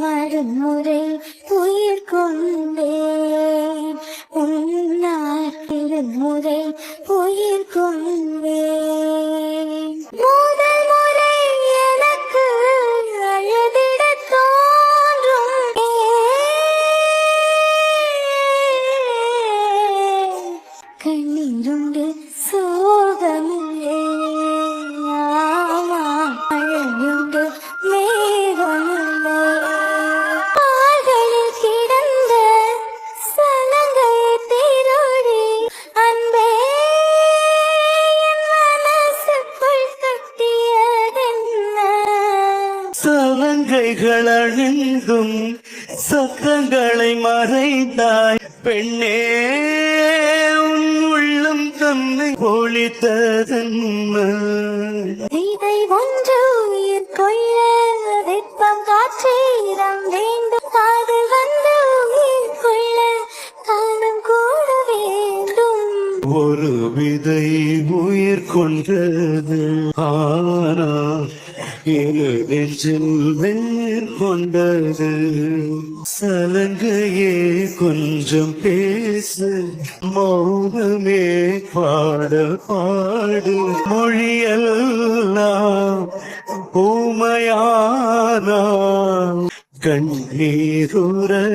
மறுமுறை உயிர் கொண்டேன் உன்னார் திருமுறை உயிர் கொண்டேன் முதல் முறை எனக்கு அழுதிட தோன்றும் கண்ணீருண்டு சோகமில்லை அழகுண்டு மேகமில்லை கால்களில் கிடந்த சலங்கை தேரோடி அன்பே மனசுக்குள் கட்டியதென்ன சலங்கைகள் அணிந்தும் சத்தங்களை மறைந்தாய் பெண்ணே உள்ளம் தன்னை ஒளித்ததென்ன இதை ஒன்று உயிர் கொள்ள வெப்பம் காற்றீரம் வேண்டும் காது வந்து உயிர் கொள்ள காலம் கூட வேண்டும் ஒரு விதை உயிர் கொண்டது ஆனா இரு நெஞ்சில் வேர் கொண்டது சலங்கையே கொஞ்சம் பேசு மௌனமே பாட பாடு மொழியெல்லாம் ஊமையானா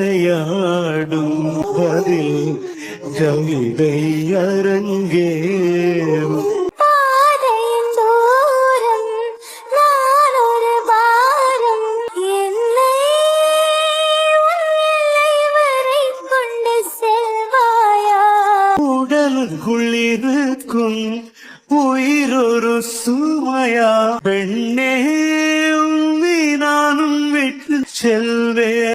கண்ணீருரையாடும் பதில் கவிதை அரங்கேறும் பாதையின் தூரம் நான் ஒரு பாரம் என்னை உன் எல்லை வரை கொண்டு செல்வாயா உடலுக்குள் இருக்கும் உயிரொரு சுமையா பெண்ணே உன்னை நானும் விட்டு செல்ல